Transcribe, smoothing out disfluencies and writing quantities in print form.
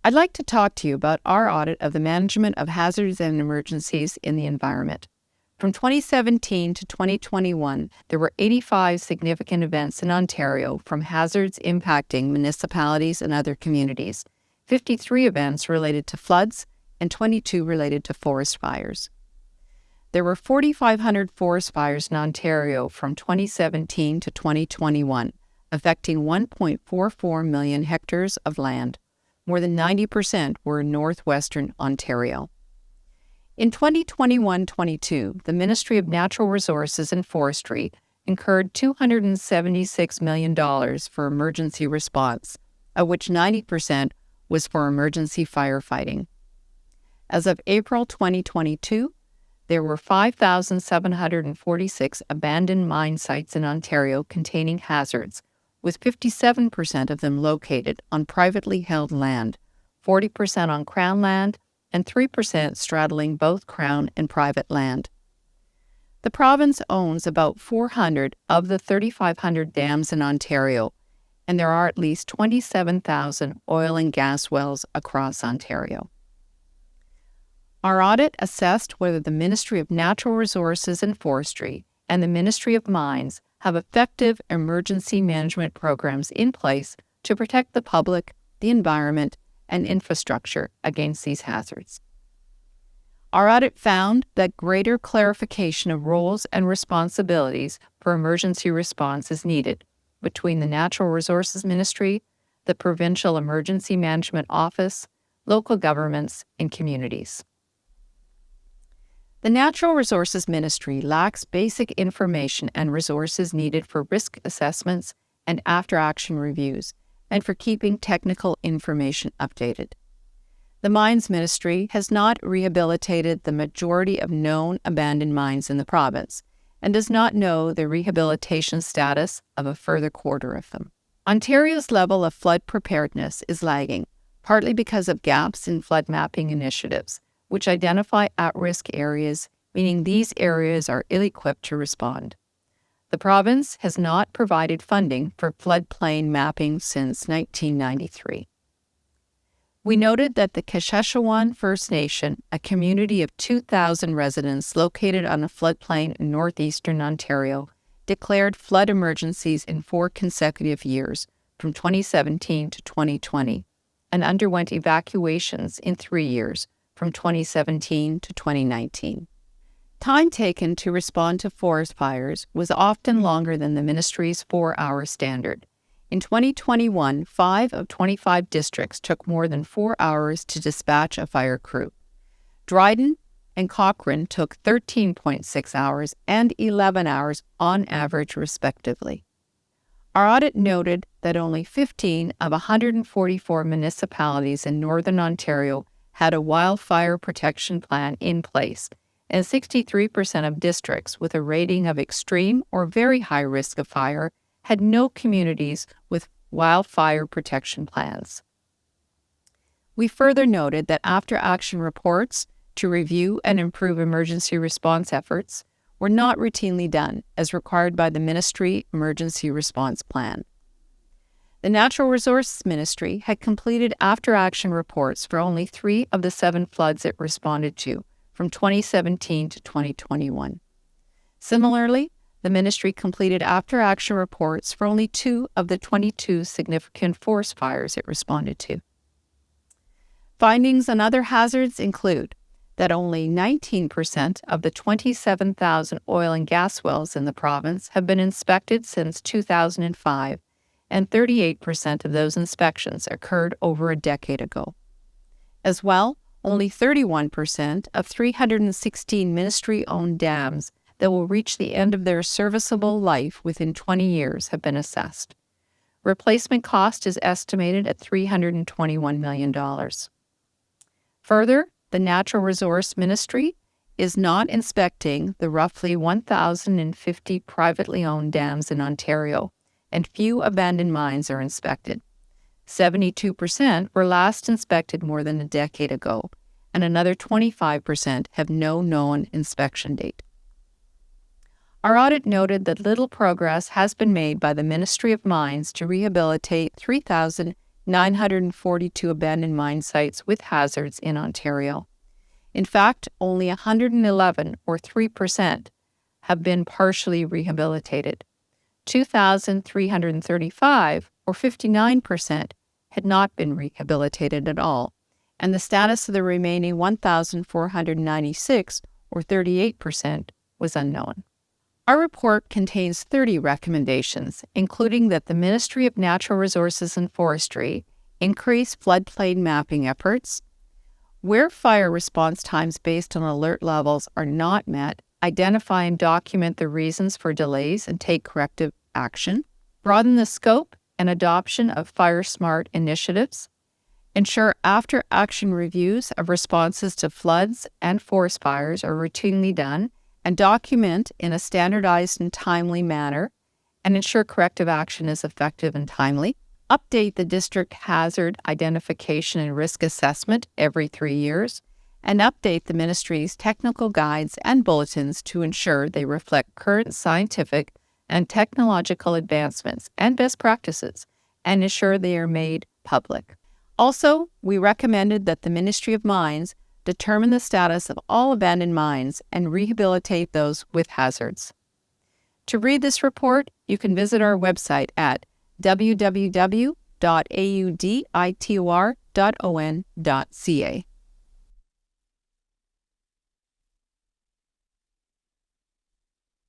I'd like to talk to you about our audit of the management of hazards and emergencies in the environment. From 2017 to 2021, there were 85 significant events in Ontario from hazards impacting municipalities and other communities, 53 events related to floods, and 22 related to forest fires. There were 4,500 forest fires in Ontario from 2017 to 2021, affecting 1.44 million hectares of land. More than 90% were in northwestern Ontario. In 2021-22, the Ministry of Natural Resources and Forestry incurred $276 million for emergency response, of which 90% was for emergency firefighting. As of April 2022, there were 5,746 abandoned mine sites in Ontario containing hazards, with 57% of them located on privately held land, 40% on Crown land, and 3% straddling both Crown and private land. The province owns about 400 of the 3,500 dams in Ontario, and there are at least 27,000 oil and gas wells across Ontario. Our audit assessed whether the Ministry of Natural Resources and Forestry and the Ministry of Mines have effective emergency management programs in place to protect the public, the environment, and infrastructure against these hazards. Our audit found that greater clarification of roles and responsibilities for emergency response is needed between the Natural Resources Ministry, the Provincial Emergency Management Office, local governments, and communities. The Natural Resources Ministry lacks basic information and resources needed for risk assessments and after-action reviews, and for keeping technical information updated. The Mines Ministry has not rehabilitated the majority of known abandoned mines in the province, and does not know the rehabilitation status of a further quarter of them. Ontario's level of flood preparedness is lagging, partly because of gaps in flood mapping initiatives, which identify at-risk areas, meaning these areas are ill-equipped to respond. The province has not provided funding for floodplain mapping since 1993. We noted that the Gestion First Nation, a community of 2,000 residents located on a floodplain in northeastern Ontario, declared flood emergencies in 4 consecutive years, from 2017 to 2020, and underwent evacuations in 3 years, from 2017 to 2019. Time taken to respond to forest fires was often longer than the ministry's 4-hour standard. In 2021, 5 of 25 districts took more than 4 hours to dispatch a fire crew. Dryden and Cochrane took 13.6 hours and 11 hours on average, respectively. Our audit noted that only 15 of 144 municipalities in Northern Ontario had a wildfire protection plan in place, and 63% of districts with a rating of extreme or very high risk of fire had no communities with wildfire protection plans. We further noted that after-action reports to review and improve emergency response efforts were not routinely done as required by the Ministry Emergency Response Plan. The Natural Resources Ministry had completed after-action reports for only 3 of the 7 floods it responded to, from 2017 to 2021. Similarly, the ministry completed after-action reports for only 2 of the 22 significant forest fires it responded to. Findings on other hazards include that only 19% of the 27,000 oil and gas wells in the province have been inspected since 2005, and 38% of those inspections occurred over a decade ago. As well, only 31% of 316 ministry-owned dams that will reach the end of their serviceable life within 20 years have been assessed. Replacement cost is estimated at $321 million. Further, the Natural Resource Ministry is not inspecting the roughly 1,050 privately owned dams in Ontario, and few abandoned mines are inspected. 72% were last inspected more than a decade ago, and another 25% have no known inspection date. Our audit noted that little progress has been made by the Ministry of Mines to rehabilitate 3,000 942 abandoned mine sites with hazards in Ontario. In fact, only 111, or 3%, have been partially rehabilitated. 2,335, or 59%, had not been rehabilitated at all, and the status of the remaining 1,496, or 38%, was unknown. Our report contains 30 recommendations, including that the Ministry of Natural Resources and Forestry increase floodplain mapping efforts. Where fire response times based on alert levels are not met, identify and document the reasons for delays and take corrective action. Broaden the scope and adoption of fire-smart initiatives. Ensure after-action reviews of responses to floods and forest fires are routinely done and document in a standardized and timely manner, and ensure corrective action is effective and timely. Update the district hazard identification and risk assessment every 3 years, and update the ministry's technical guides and bulletins to ensure they reflect current scientific and technological advancements and best practices, and ensure they are made public. Also, we recommended that the Ministry of Mines determine the status of all abandoned mines and rehabilitate those with hazards. To read this report, you can visit our website at www.auditor.on.ca.